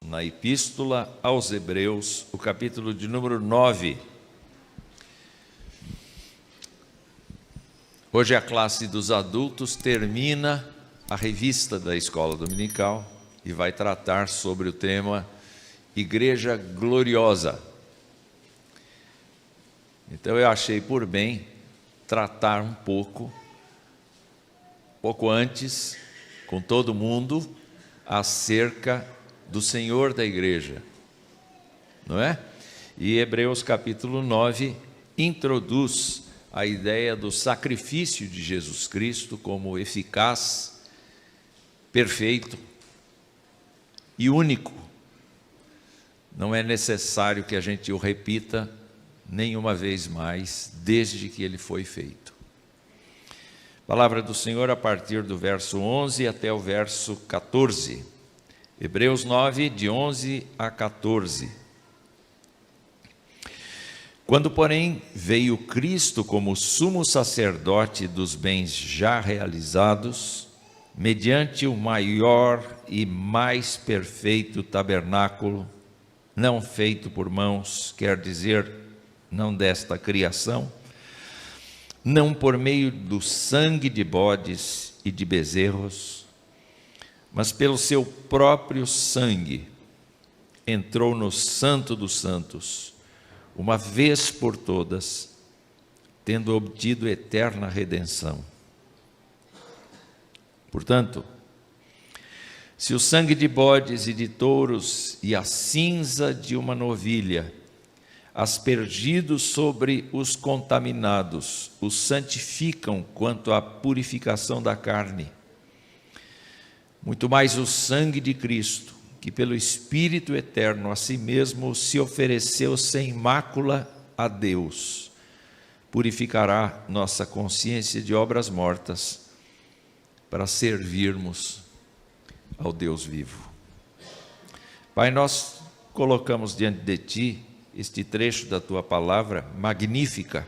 na Epístola aos Hebreus, o capítulo de número 9. Hoje a classe dos adultos termina a revista da Escola Dominical e vai tratar sobre o tema Igreja Gloriosa. Então eu achei por bem tratar um pouco antes, com todo mundo, acerca do Senhor da igreja, não é? E Hebreus capítulo 9 introduz a ideia do sacrifício de Jesus Cristo como eficaz, perfeito e único. Não é necessário que a gente o repita nenhuma vez mais, desde que ele foi feito. Palavra do Senhor a partir do verso 11 até o verso 14. Hebreus 9, de 11 a 14. Quando, porém, veio Cristo como sumo sacerdote dos bens já realizados, mediante o maior e mais perfeito tabernáculo, não feito por mãos, quer dizer, não desta criação, não por meio do sangue de bodes e de bezerros, mas pelo seu próprio sangue, entrou no Santo dos Santos, uma vez por todas, tendo obtido eterna redenção. Portanto, se o sangue de bodes e de touros e a cinza de uma novilha, aspergidos sobre os contaminados, os santificam quanto à purificação da carne, muito mais o sangue de Cristo, que pelo Espírito eterno a si mesmo se ofereceu sem mácula a Deus, purificará nossa consciência de obras mortas, para servirmos ao Deus vivo. Pai, nós colocamos diante de Ti este trecho da Tua palavra, magnífica,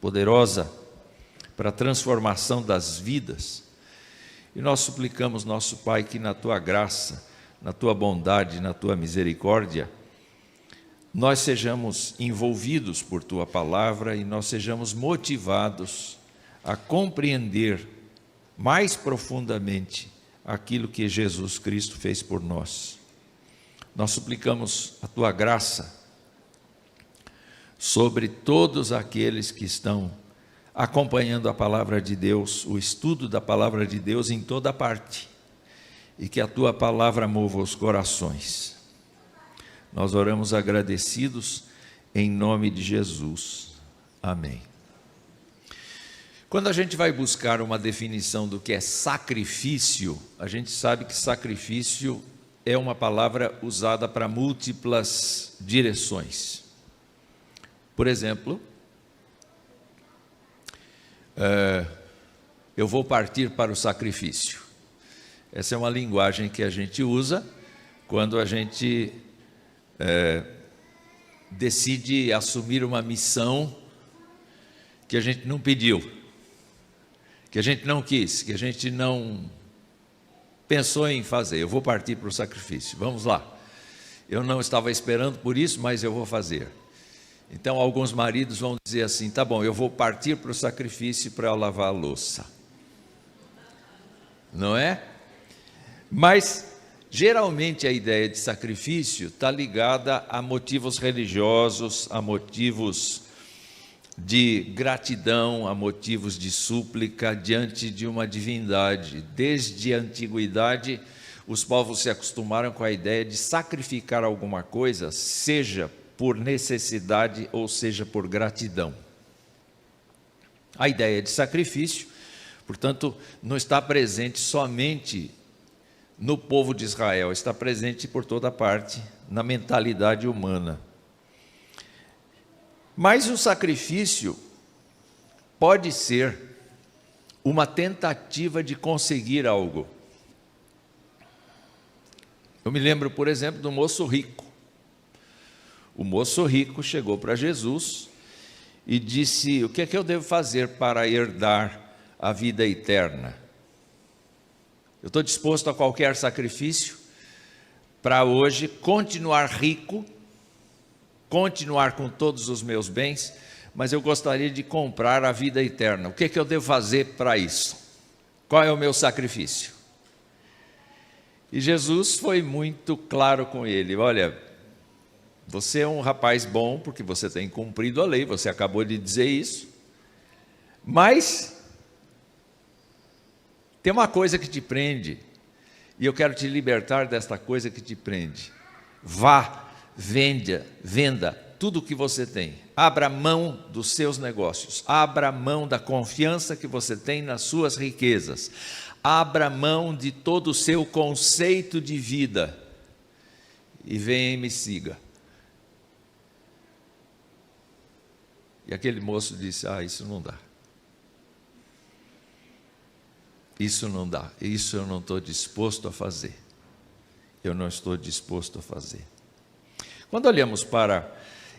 poderosa, para a transformação das vidas. E nós suplicamos, nosso Pai, que na Tua graça, na Tua bondade, na Tua misericórdia, nós sejamos envolvidos por Tua palavra e nós sejamos motivados a compreender mais profundamente aquilo que Jesus Cristo fez por nós. Nós suplicamos a Tua graça sobre todos aqueles que estão acompanhando a palavra de Deus, o estudo da palavra de Deus em toda parte, e que a Tua palavra mova os corações. Nós oramos agradecidos em nome de Jesus. Amém. Quando a gente vai buscar uma definição do que é sacrifício, a gente sabe que sacrifício é uma palavra usada para múltiplas direções. Por exemplo, eu vou partir para o sacrifício. Essa é uma linguagem que a gente usa quando a gente decide assumir uma missão que a gente não pediu, que a gente não quis, que a gente não pensou em fazer. Eu vou partir para o sacrifício, vamos lá. Eu não estava esperando por isso, mas eu vou fazer. Então, alguns maridos vão dizer assim, tá bom, eu vou partir para o sacrifício para lavar a louça. Não é? Mas, geralmente, a ideia de sacrifício está ligada a motivos religiosos, a motivos de gratidão, a motivos de súplica diante de uma divindade. Desde a antiguidade, os povos se acostumaram com a ideia de sacrificar alguma coisa, seja por necessidade ou seja por gratidão. A ideia de sacrifício, portanto, não está presente somente no povo de Israel, está presente por toda parte, na mentalidade humana. Mas o sacrifício pode ser uma tentativa de conseguir algo. Eu me lembro, por exemplo, do moço rico. O moço rico chegou para Jesus e disse, o que é que eu devo fazer para herdar a vida eterna? Eu estou disposto a qualquer sacrifício para hoje continuar rico, continuar com todos os meus bens, mas eu gostaria de comprar a vida eterna. O que eu devo fazer para isso? Qual é o meu sacrifício? E Jesus foi muito claro com ele: olha, você é um rapaz bom porque você tem cumprido a lei, você acabou de dizer isso, mas tem uma coisa que te prende, e eu quero te libertar desta coisa que te prende. Vá, venda tudo o que você tem, abra mão dos seus negócios, abra mão da confiança que você tem nas suas riquezas, abra mão de todo o seu conceito de vida e venha e me siga. E aquele moço disse: isso não dá. Isso não dá, isso eu não estou disposto a fazer. Eu não estou disposto a fazer. Quando olhamos para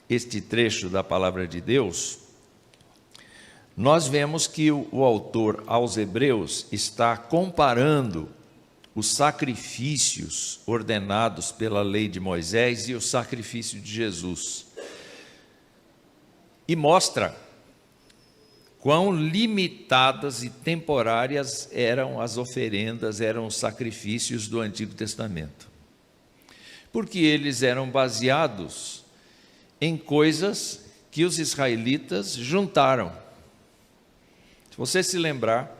este trecho da palavra de Deus, nós vemos que o autor aos Hebreus está comparando os sacrifícios ordenados pela lei de Moisés e o sacrifício de Jesus. E mostra quão limitadas e temporárias eram as oferendas, eram os sacrifícios do Antigo Testamento. Porque eles eram baseados em coisas que os israelitas juntaram. Se você se lembrar,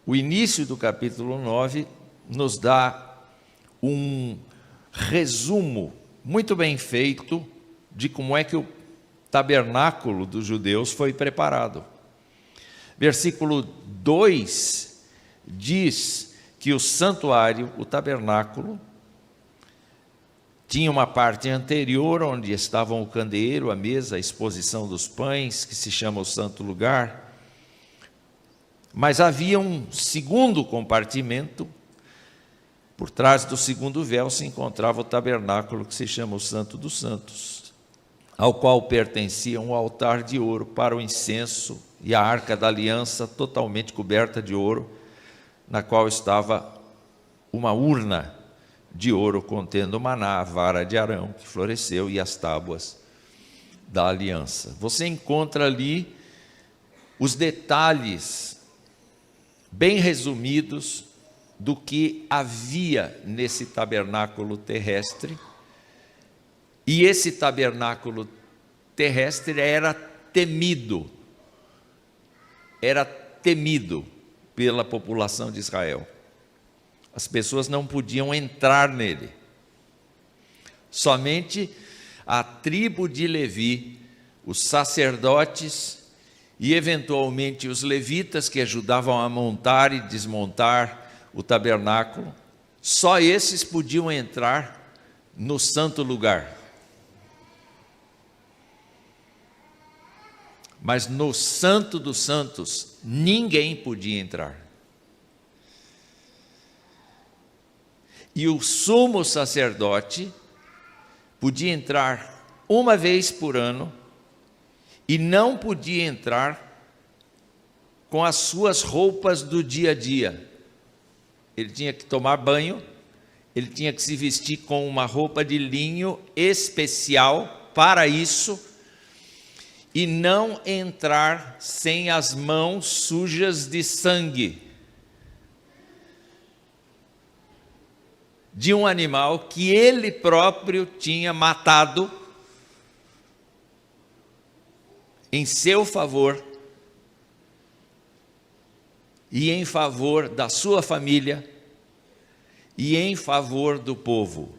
o início do capítulo 9 nos dá um resumo muito bem feito de como é que o tabernáculo dos judeus foi preparado. Versículo 2 diz que o santuário, o tabernáculo, tinha uma parte anterior onde estavam o candeeiro, a mesa, a exposição dos pães, que se chama o santo lugar. Mas havia um segundo compartimento. Por trás do segundo véu se encontrava o tabernáculo, que se chama o Santo dos Santos, ao qual pertencia um altar de ouro para o incenso e a arca da aliança totalmente coberta de ouro, na qual estava uma urna de ouro contendo o maná, a vara de Arão que floresceu e as tábuas da aliança. Você encontra ali os detalhes bem resumidos do que havia nesse tabernáculo terrestre. E esse tabernáculo terrestre era temido pela população de Israel. As pessoas não podiam entrar nele. Somente a tribo de Levi, os sacerdotes e eventualmente os levitas que ajudavam a montar e desmontar o tabernáculo, só esses podiam entrar no santo lugar. Mas no Santo dos Santos, ninguém podia entrar. E o sumo sacerdote podia entrar uma vez por ano e não podia entrar com as suas roupas do dia a dia. Ele tinha que tomar banho, ele tinha que se vestir com uma roupa de linho especial para isso, e não entrar sem as mãos sujas de sangue de um animal que ele próprio tinha matado em seu favor e em favor da sua família e em favor do povo.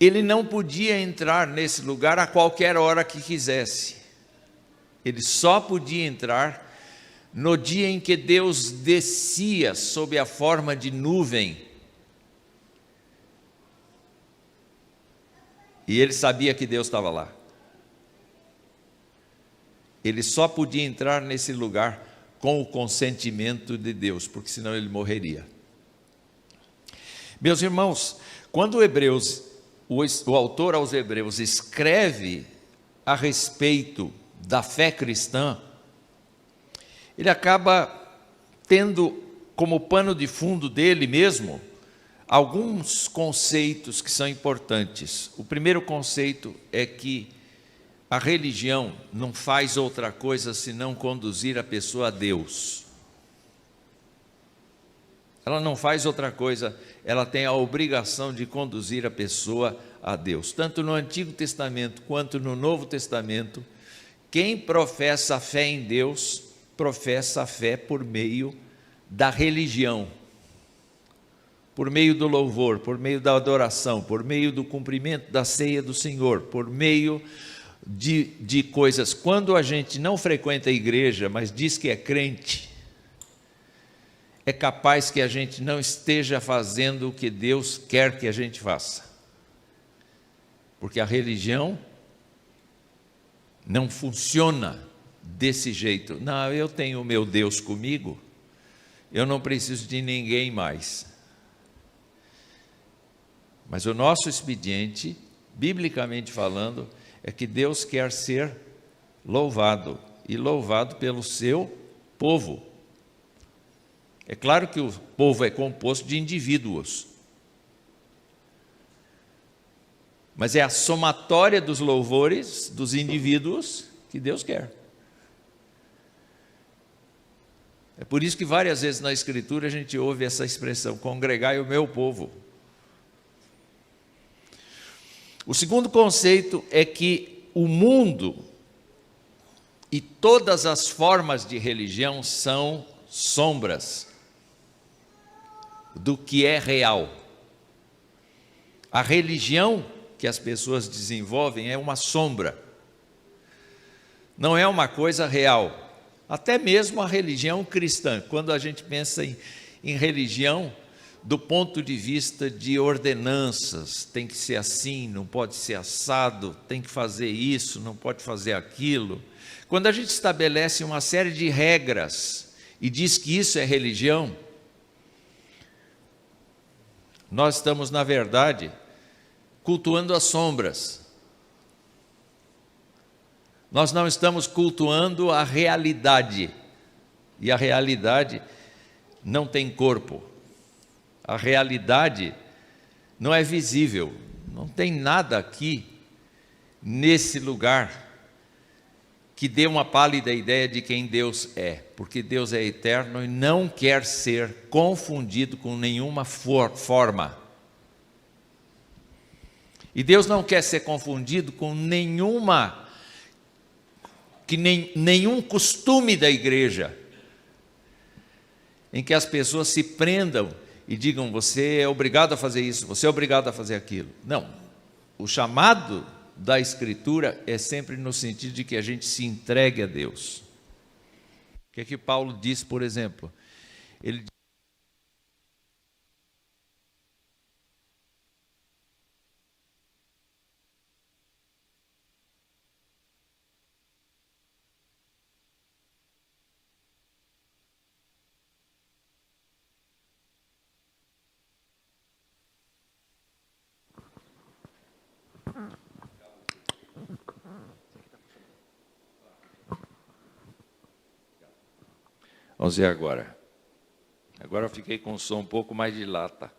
Ele não podia entrar nesse lugar a qualquer hora que quisesse. Ele só podia entrar no dia em que Deus descia sob a forma de nuvem. E ele sabia que Deus estava lá. Ele só podia entrar nesse lugar com o consentimento de Deus, porque senão ele morreria. Meus irmãos, quando o autor aos Hebreus escreve a respeito da fé cristã, ele acaba tendo como pano de fundo dele mesmo, alguns conceitos que são importantes. O primeiro conceito é que a religião não faz outra coisa senão conduzir a pessoa a Deus. Ela não faz outra coisa, ela tem a obrigação de conduzir a pessoa a Deus. Tanto no Antigo Testamento quanto no Novo Testamento, quem professa a fé em Deus, professa a fé por meio da religião, por meio do louvor, por meio da adoração, por meio do cumprimento da ceia do Senhor, por meio de coisas. Quando a gente não frequenta a igreja, mas diz que é crente, é capaz que a gente não esteja fazendo o que Deus quer que a gente faça. Porque a religião não funciona desse jeito. Não, eu tenho o meu Deus comigo, eu não preciso de ninguém mais. Mas o nosso expediente, biblicamente falando, é que Deus quer ser louvado, e louvado pelo seu povo. É claro que o povo é composto de indivíduos, mas é a somatória dos louvores dos indivíduos que Deus quer. É por isso que várias vezes na Escritura a gente ouve essa expressão, congregai o meu povo. O segundo conceito é que o mundo e todas as formas de religião são sombras do que é real. A religião que as pessoas desenvolvem é uma sombra, não é uma coisa real. Até mesmo a religião cristã, quando a gente pensa em religião, do ponto de vista de ordenanças, tem que ser assim, não pode ser assado, tem que fazer isso, não pode fazer aquilo. Quando a gente estabelece uma série de regras e diz que isso é religião, nós estamos, na verdade, cultuando as sombras. Nós não estamos cultuando a realidade, e a realidade não tem corpo. A realidade não é visível, não tem nada aqui, nesse lugar, que dê uma pálida ideia de quem Deus é, porque Deus é eterno e não quer ser confundido com nenhuma forma. E Deus não quer ser confundido com nenhum costume da igreja, em que as pessoas se prendam e digam, você é obrigado a fazer isso, você é obrigado a fazer aquilo. Não, o chamado da Escritura é sempre no sentido de que a gente se entregue a Deus. O que é que Paulo diz, por exemplo? Ele diz, vamos ver agora. Agora eu fiquei com o som um pouco mais de lata.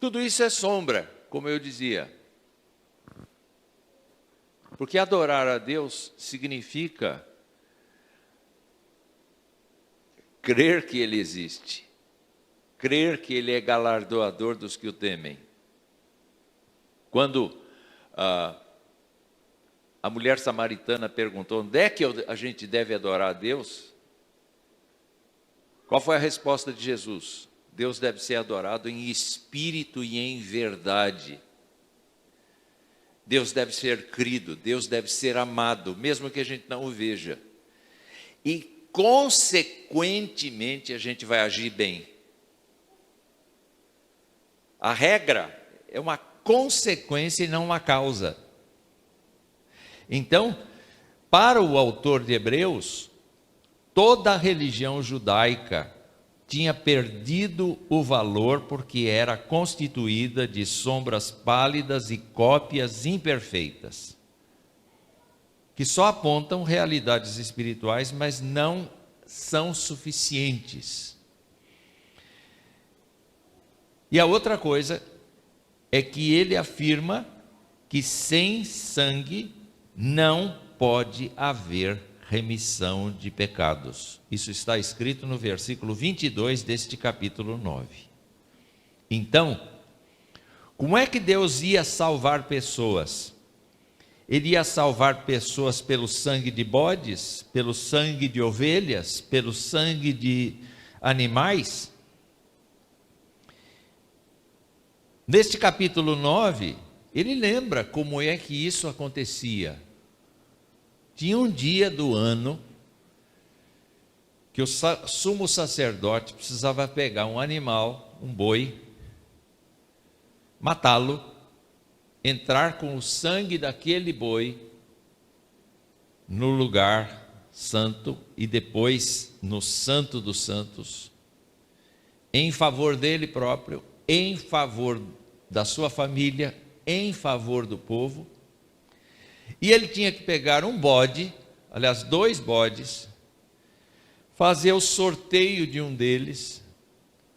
Tudo isso é sombra, como eu dizia. Porque adorar a Deus significa crer que Ele existe, crer que Ele é galardoador dos que o temem. Quando a mulher samaritana perguntou, onde é que a gente deve adorar a Deus? Qual foi a resposta de Jesus? Deus deve ser adorado em espírito e em verdade. Deus deve ser crido, Deus deve ser amado, mesmo que a gente não o veja. E, consequentemente, a gente vai agir bem. A regra é uma consequência e não uma causa. Então, para o autor de Hebreus, toda a religião judaica tinha perdido o valor porque era constituída de sombras pálidas e cópias imperfeitas, que só apontam realidades espirituais, mas não são suficientes. E a outra coisa é que ele afirma que sem sangue não pode haver remissão de pecados. Isso está escrito no versículo 22 deste capítulo 9. Então, como é que Deus ia salvar pessoas? Ele ia salvar pessoas pelo sangue de bodes, pelo sangue de ovelhas, pelo sangue de animais? Neste capítulo 9, ele lembra como é que isso acontecia. Tinha um dia do ano que o sumo sacerdote precisava pegar um animal, um boi, matá-lo, entrar com o sangue daquele boi no lugar santo e depois no Santo dos Santos, em favor dele próprio, em favor da sua família, em favor do povo. E ele tinha que pegar um bode, aliás, 2 bodes, fazer o sorteio de um deles,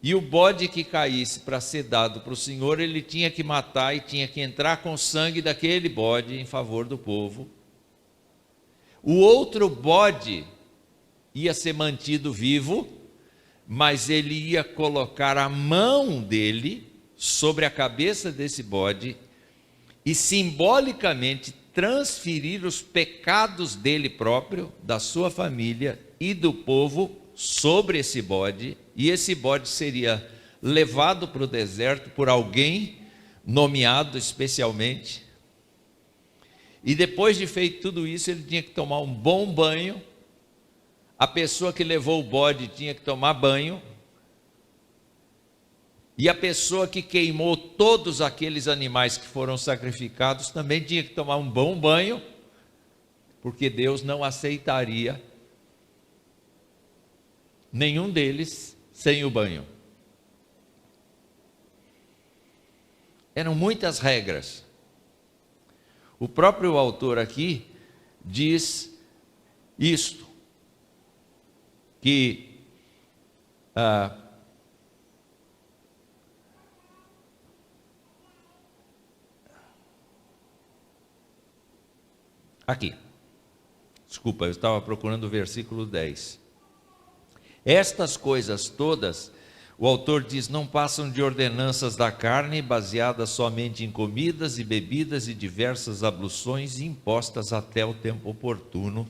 e o bode que caísse para ser dado para o Senhor, ele tinha que matar e tinha que entrar com o sangue daquele bode em favor do povo. O outro bode ia ser mantido vivo, mas ele ia colocar a mão dele sobre a cabeça desse bode e simbolicamente transferir os pecados dele próprio, da sua família e do povo sobre esse bode, e esse bode seria levado para o deserto por alguém nomeado especialmente. E depois de feito tudo isso, ele tinha que tomar um bom banho. A pessoa que levou o bode tinha que tomar banho. E a pessoa que queimou todos aqueles animais que foram sacrificados também tinha que tomar um bom banho, porque Deus não aceitaria nenhum deles sem o banho. Eram muitas regras. O próprio autor aqui diz isto, que aqui, desculpa, eu estava procurando o versículo 10. Estas coisas todas, o autor diz, não passam de ordenanças da carne, baseadas somente em comidas e bebidas e diversas abluções impostas até o tempo oportuno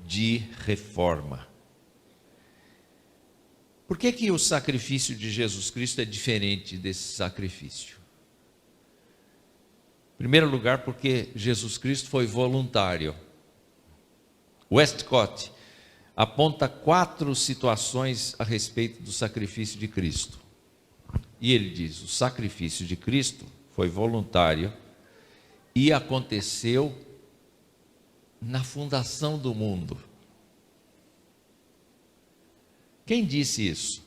de reforma. Por que que o sacrifício de Jesus Cristo é diferente desse sacrifício? Em primeiro lugar, porque Jesus Cristo foi voluntário. Westcott aponta 4 situações a respeito do sacrifício de Cristo. E ele diz, o sacrifício de Cristo foi voluntário e aconteceu na fundação do mundo. Quem disse isso?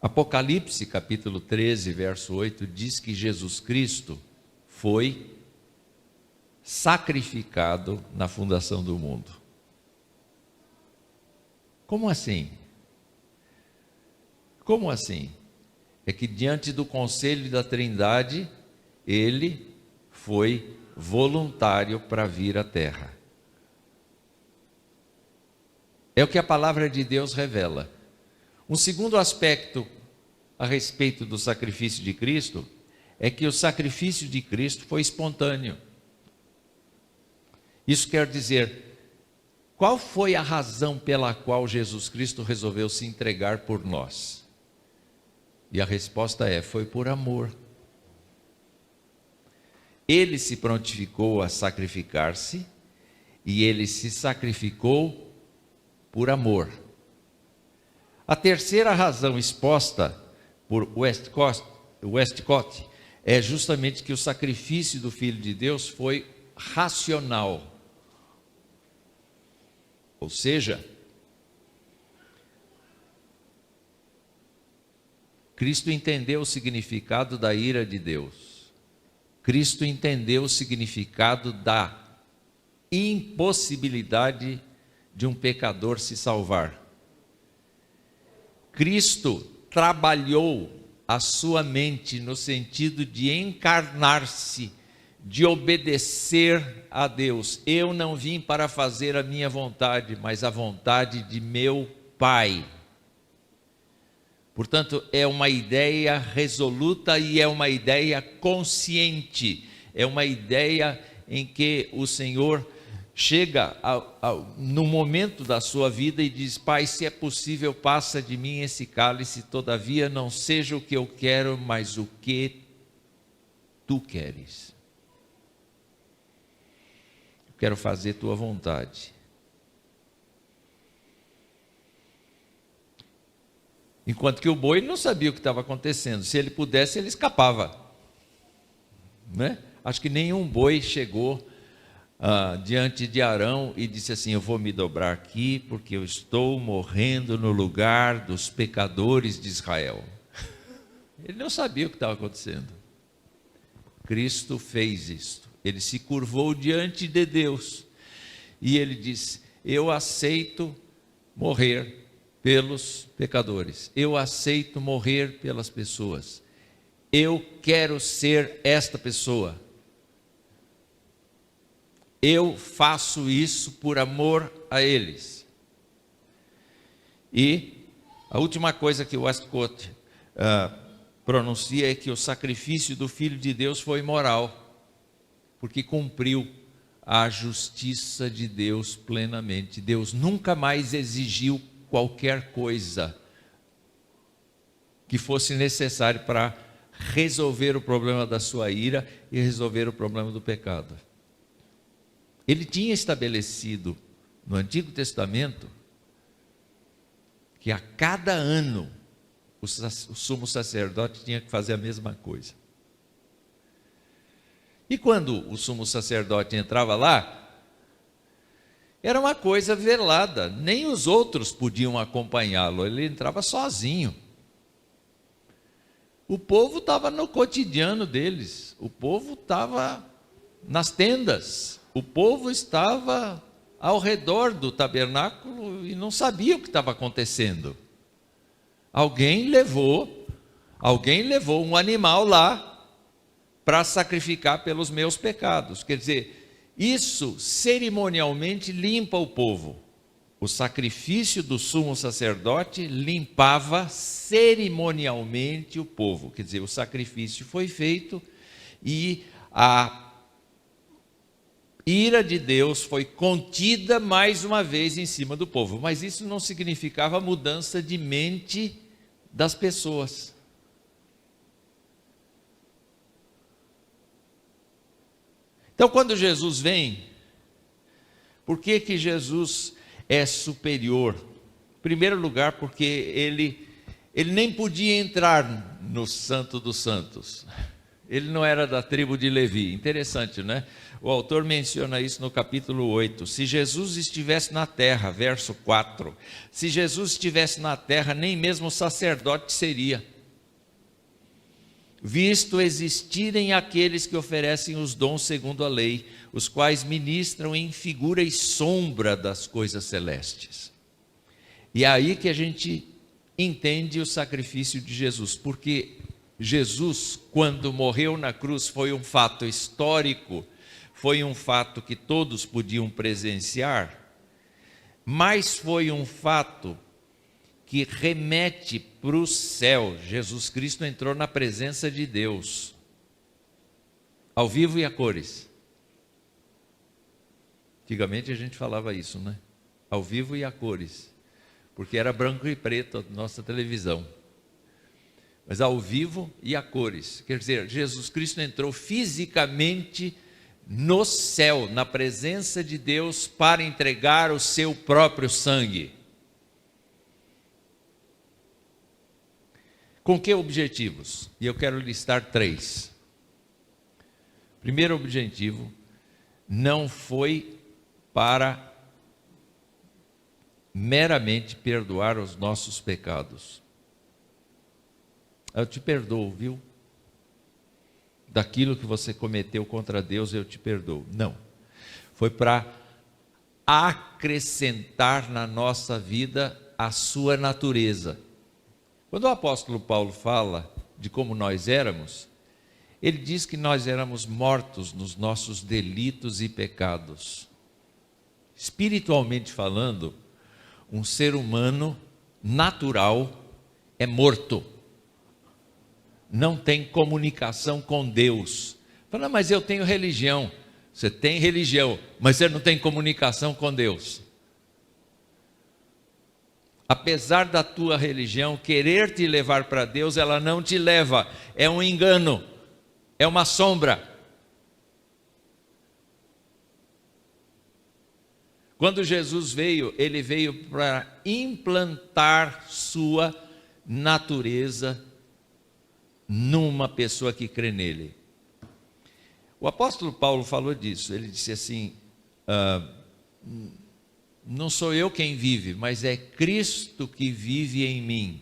Apocalipse, capítulo 13, verso 8, diz que Jesus Cristo foi sacrificado na fundação do mundo. Como assim? Como assim? É que diante do conselho da Trindade, ele foi voluntário para vir à terra. É o que a palavra de Deus revela. Um segundo aspecto a respeito do sacrifício de Cristo é que o sacrifício de Cristo foi espontâneo. Isso quer dizer, qual foi a razão pela qual Jesus Cristo resolveu se entregar por nós? E a resposta é, foi por amor. Ele se prontificou a sacrificar-se e ele se sacrificou por amor. A terceira razão exposta por Westcott é justamente que o sacrifício do Filho de Deus foi racional. Ou seja, Cristo entendeu o significado da ira de Deus. Cristo entendeu o significado da impossibilidade de um pecador se salvar. Cristo trabalhou a sua mente no sentido de encarnar-se, de obedecer a Deus. Eu não vim para fazer a minha vontade, mas a vontade de meu Pai. Portanto, é uma ideia resoluta e é uma ideia consciente. É uma ideia em que o Senhor chega no momento da sua vida e diz: Pai, se é possível, passa de mim esse cálice, todavia não seja o que eu quero, mas o que tu queres. Eu quero fazer tua vontade. Enquanto que o boi não sabia o que estava acontecendo. Se ele pudesse, ele escapava, né? Acho que nenhum boi chegou diante de Arão e disse assim: eu vou me dobrar aqui porque eu estou morrendo no lugar dos pecadores de Israel. Ele não sabia o que estava acontecendo. Cristo fez isto. Ele se curvou diante de Deus e ele disse: eu aceito morrer pelos pecadores, eu aceito morrer pelas pessoas, eu quero ser esta pessoa, eu faço isso por amor a eles. E a última coisa que o Westcott pronuncia é que o sacrifício do Filho de Deus foi moral, porque cumpriu a justiça de Deus plenamente. Deus nunca mais exigiu qualquer coisa que fosse necessário para resolver o problema da sua ira e resolver o problema do pecado. Ele tinha estabelecido no Antigo Testamento que a cada ano o sumo sacerdote tinha que fazer a mesma coisa. E quando o sumo sacerdote entrava lá, era uma coisa velada, nem os outros podiam acompanhá-lo, ele entrava sozinho. O povo estava no cotidiano deles, o povo estava nas tendas, o povo estava ao redor do tabernáculo e não sabia o que estava acontecendo. Alguém levou um animal lá para sacrificar pelos meus pecados. Quer dizer, isso cerimonialmente limpa o povo. O sacrifício do sumo sacerdote limpava cerimonialmente o povo. Quer dizer, o sacrifício foi feito e a ira de Deus foi contida mais uma vez em cima do povo. Mas isso não significava mudança de mente das pessoas. Então, quando Jesus vem, por que Jesus é superior? Em primeiro lugar, porque ele nem podia entrar no Santo dos Santos. Ele não era da tribo de Levi. Interessante, né? O autor menciona isso no capítulo 8. Se Jesus estivesse na terra, verso 4. Se Jesus estivesse na terra, nem mesmo sacerdote seria, visto existirem aqueles que oferecem os dons segundo a lei, os quais ministram em figura e sombra das coisas celestes. E é aí que a gente entende o sacrifício de Jesus, porque Jesus, quando morreu na cruz, foi um fato histórico, foi um fato que todos podiam presenciar, mas foi um fato que remete para o céu. Jesus Cristo entrou na presença de Deus, ao vivo e a cores. Antigamente a gente falava isso, né? Ao vivo e a cores, porque era branco e preto a nossa televisão. Mas ao vivo e a cores. Quer dizer, Jesus Cristo entrou fisicamente no céu, na presença de Deus, para entregar o seu próprio sangue. Com que objetivos? E eu quero listar 3. Primeiro objetivo, não foi para meramente perdoar os nossos pecados. Eu te perdoo, viu? Daquilo que você cometeu contra Deus, eu te perdoo. Não. Foi para acrescentar na nossa vida a sua natureza. Quando o apóstolo Paulo fala de como nós éramos, ele diz que nós éramos mortos nos nossos delitos e pecados. Espiritualmente falando, um ser humano natural é morto. Não tem comunicação com Deus. Fala, mas eu tenho religião. Você tem religião, mas você não tem comunicação com Deus. Apesar da tua religião querer te levar para Deus, ela não te leva. É um engano, é uma sombra. Quando Jesus veio, ele veio para implantar sua natureza numa pessoa que crê nele. O apóstolo Paulo falou disso, ele disse assim, não sou eu quem vive, mas é Cristo que vive em mim.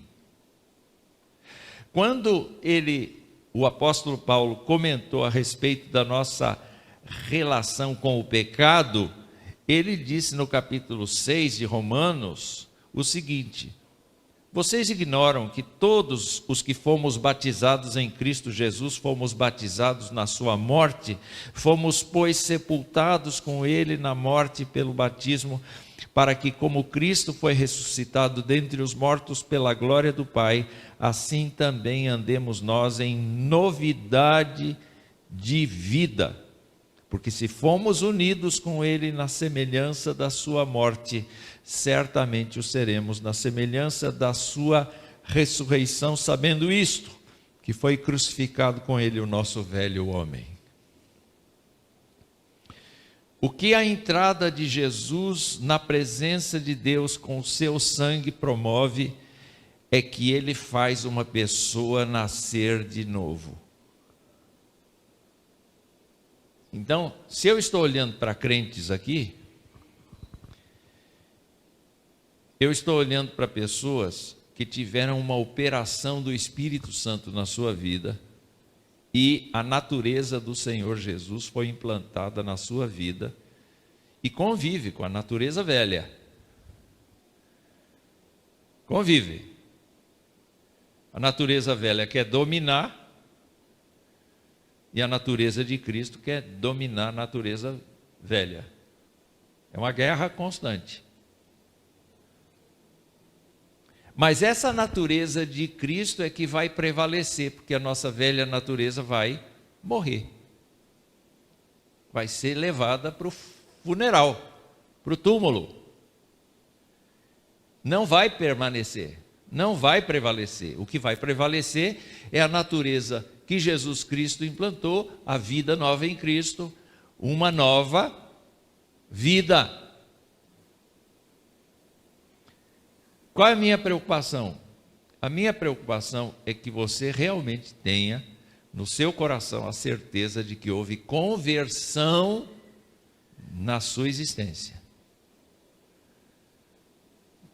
Quando o apóstolo Paulo comentou a respeito da nossa relação com o pecado, ele disse no capítulo 6 de Romanos o seguinte: vocês ignoram que todos os que fomos batizados em Cristo Jesus fomos batizados na sua morte? Fomos, pois, sepultados com ele na morte pelo batismo, para que, como Cristo foi ressuscitado dentre os mortos pela glória do Pai, assim também andemos nós em novidade de vida. Porque se fomos unidos com ele na semelhança da sua morte, certamente o seremos na semelhança da sua ressurreição, sabendo isto, que foi crucificado com ele o nosso velho homem. O que a entrada de Jesus na presença de Deus com o seu sangue promove é que ele faz uma pessoa nascer de novo. Então, se eu estou olhando para crentes aqui, eu estou olhando para pessoas que tiveram uma operação do Espírito Santo na sua vida e a natureza do Senhor Jesus foi implantada na sua vida e convive com a natureza velha. Convive. A natureza velha quer dominar e a natureza de Cristo quer dominar a natureza velha. É uma guerra constante. Mas essa natureza de Cristo é que vai prevalecer, porque a nossa velha natureza vai morrer. Vai ser levada para o funeral, para o túmulo. Não vai permanecer, não vai prevalecer. O que vai prevalecer é a natureza que Jesus Cristo implantou, a vida nova em Cristo, uma nova vida. Qual é a minha preocupação? A minha preocupação é que você realmente tenha no seu coração a certeza de que houve conversão na sua existência.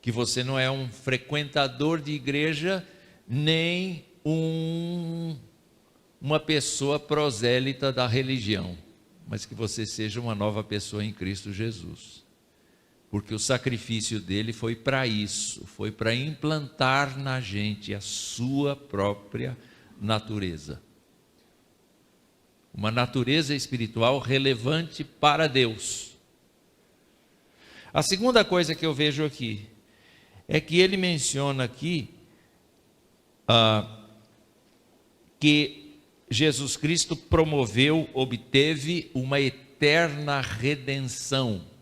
Que você não é um frequentador de igreja, nem uma pessoa prosélita da religião, mas que você seja uma nova pessoa em Cristo Jesus. Porque o sacrifício dele foi para isso, foi para implantar na gente a sua própria natureza. Uma natureza espiritual relevante para Deus. A segunda coisa que eu vejo aqui, é que ele menciona aqui, que Jesus Cristo promoveu, obteve uma eterna redenção.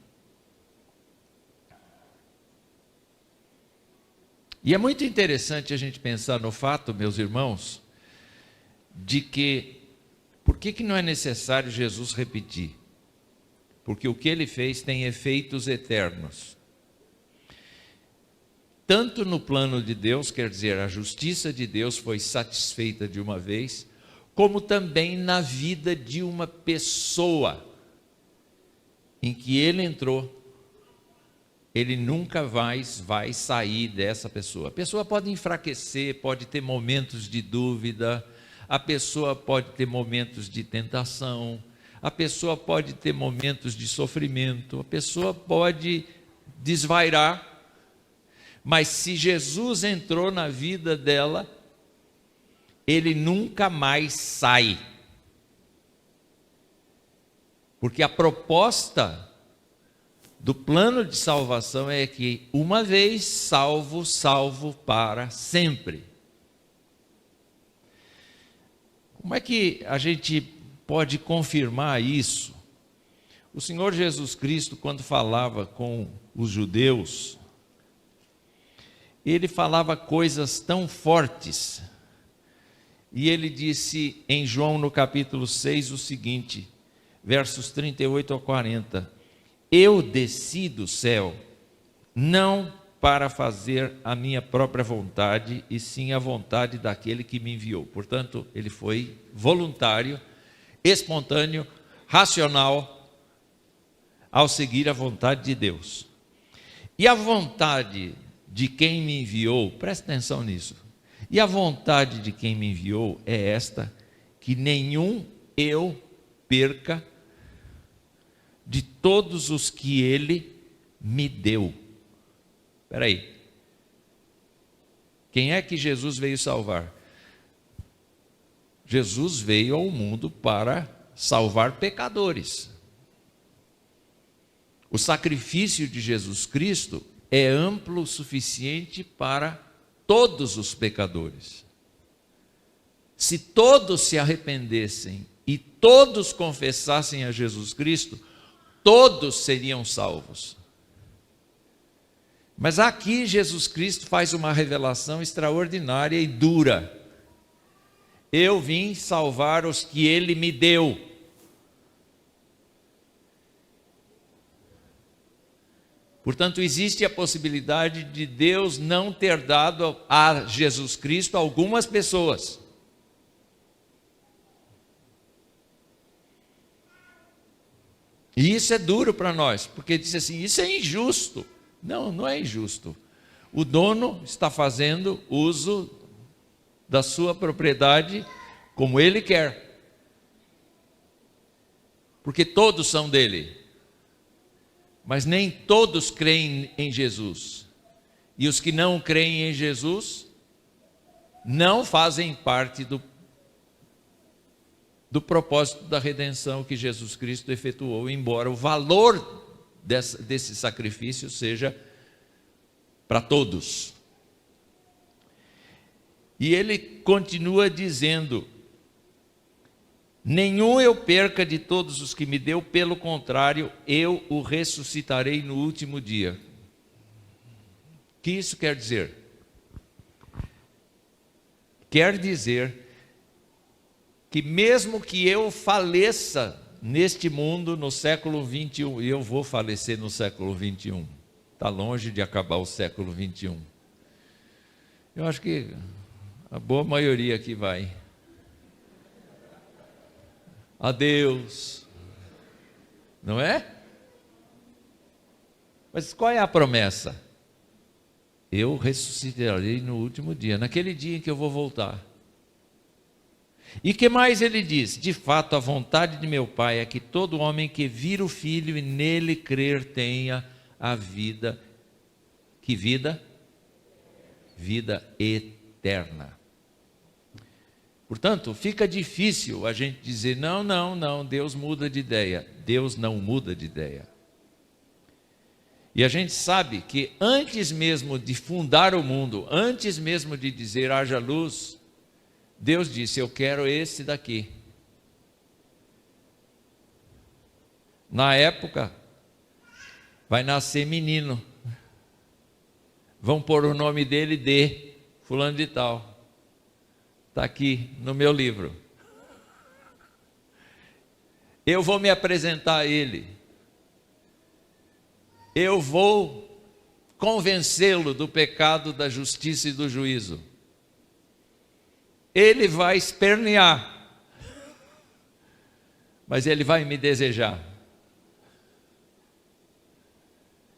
E é muito interessante a gente pensar no fato, meus irmãos, de que, por que não é necessário Jesus repetir? Porque o que ele fez tem efeitos eternos. Tanto no plano de Deus, quer dizer, a justiça de Deus foi satisfeita de uma vez, como também na vida de uma pessoa em que ele entrou. Ele nunca vai sair dessa pessoa. A pessoa pode enfraquecer, pode ter momentos de dúvida, a pessoa pode ter momentos de tentação, a pessoa pode ter momentos de sofrimento, a pessoa pode desvairar, Mas se Jesus entrou na vida dela, ele nunca mais sai. Porque a proposta do plano de salvação é que, uma vez salvo, salvo para sempre. Como é que a gente pode confirmar isso? O Senhor Jesus Cristo, quando falava com os judeus, ele falava coisas tão fortes. E ele disse em João, no capítulo 6, o seguinte, versos 38 a 40. Eu desci do céu, não para fazer a minha própria vontade, e sim a vontade daquele que me enviou. Portanto, ele foi voluntário, espontâneo, racional, ao seguir a vontade de Deus. E a vontade de quem me enviou, presta atenção nisso, e a vontade de quem me enviou é esta, que nenhum eu perca de todos os que ele me deu. Espera aí. Quem é que Jesus veio salvar? Jesus veio ao mundo para salvar pecadores. O sacrifício de Jesus Cristo é amplo o suficiente para todos os pecadores. Se todos se arrependessem e todos confessassem a Jesus Cristo, todos seriam salvos. Mas aqui Jesus Cristo faz uma revelação extraordinária e dura. Eu vim salvar os que ele me deu. Portanto, existe a possibilidade de Deus não ter dado a Jesus Cristo a algumas pessoas. E isso é duro para nós, porque diz assim, isso é injusto. Não, não é injusto. O dono está fazendo uso da sua propriedade como ele quer. Porque todos são dele. Mas nem todos creem em Jesus. E os que não creem em Jesus não fazem parte do propósito da redenção que Jesus Cristo efetuou, embora o valor desse sacrifício seja para todos. E ele continua dizendo, nenhum eu perca de todos os que me deu, pelo contrário, eu o ressuscitarei no último dia. O que isso quer dizer? Quer dizer que mesmo que eu faleça neste mundo no século 21, e eu vou falecer no século 21, está longe de acabar o século 21. Eu acho que a boa maioria aqui vai. Adeus. Não é? Mas qual é a promessa? Eu ressuscitarei no último dia, naquele dia em que eu vou voltar. E que mais ele diz? De fato, a vontade de meu Pai é que todo homem que vir o Filho e nele crer tenha a vida. Que vida? Vida eterna. Portanto, fica difícil a gente dizer, não, Deus muda de ideia. Deus não muda de ideia. E a gente sabe que antes mesmo de fundar o mundo, antes mesmo de dizer haja luz, Deus disse, eu quero esse daqui. Na época, vai nascer menino. Vão pôr o nome dele de fulano de tal. Está aqui no meu livro. Eu vou me apresentar a ele. Eu vou convencê-lo do pecado, da justiça e do juízo. Ele vai espernear, mas ele vai me desejar.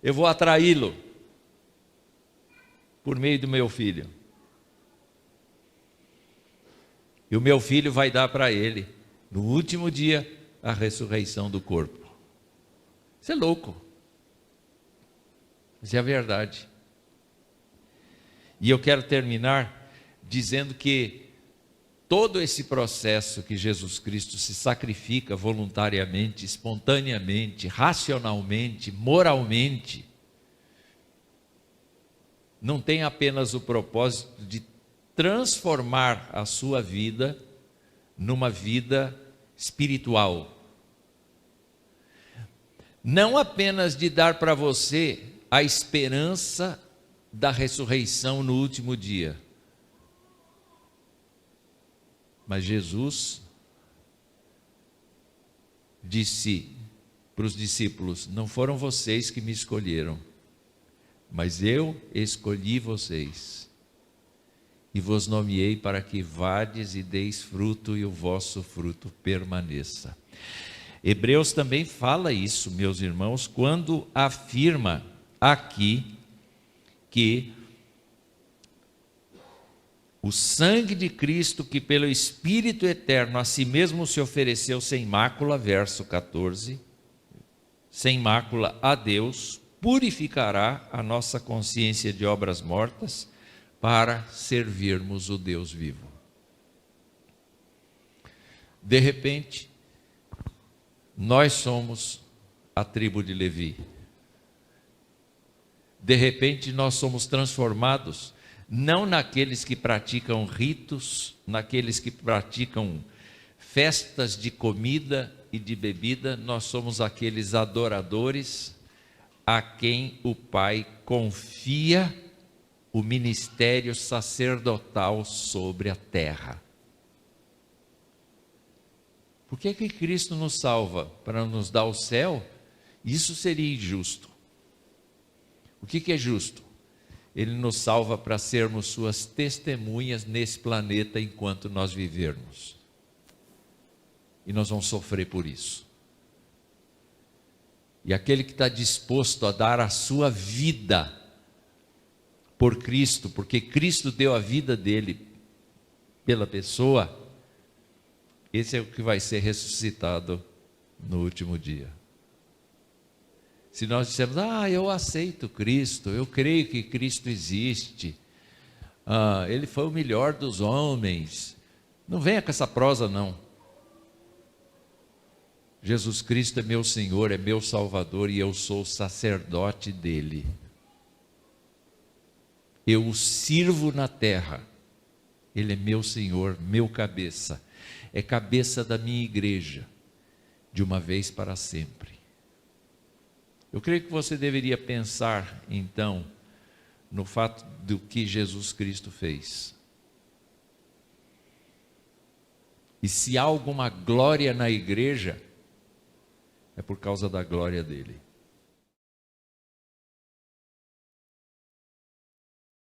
Eu vou atraí-lo por meio do meu filho. E o meu filho vai dar para ele, no último dia, a ressurreição do corpo. Isso é louco. Isso é a verdade. E eu quero terminar dizendo que todo esse processo que Jesus Cristo se sacrifica voluntariamente, espontaneamente, racionalmente, moralmente, não tem apenas o propósito de transformar a sua vida numa vida espiritual. Não apenas de dar para você a esperança da ressurreição no último dia. Mas Jesus disse para os discípulos: não foram vocês que me escolheram, mas eu escolhi vocês, e vos nomeei para que vades e deis fruto, e o vosso fruto permaneça. Hebreus também fala isso, meus irmãos, quando afirma aqui que o sangue de Cristo, que pelo Espírito eterno a si mesmo se ofereceu sem mácula, verso 14, sem mácula a Deus, purificará a nossa consciência de obras mortas para servirmos o Deus vivo. De repente, nós somos a tribo de Levi. De repente, nós somos transformados, não naqueles que praticam ritos, naqueles que praticam festas de comida e de bebida, nós somos aqueles adoradores a quem o Pai confia o ministério sacerdotal sobre a terra. Por que Cristo nos salva? Para nos dar o céu? Isso seria injusto. O que é justo? Ele nos salva para sermos suas testemunhas nesse planeta enquanto nós vivermos. E nós vamos sofrer por isso. E aquele que está disposto a dar a sua vida por Cristo, porque Cristo deu a vida dele pela pessoa, esse é o que vai ser ressuscitado no último dia. Se nós dissermos: eu aceito Cristo, eu creio que Cristo existe, Ele foi o melhor dos homens, não venha com essa prosa não. Jesus Cristo é meu Senhor, é meu Salvador, e eu sou sacerdote dele. Eu o sirvo na terra. Ele é meu Senhor, meu cabeça. É cabeça da minha igreja, de uma vez para sempre. Eu creio que você deveria pensar, então, no fato do que Jesus Cristo fez. E se há alguma glória na igreja, é por causa da glória dele.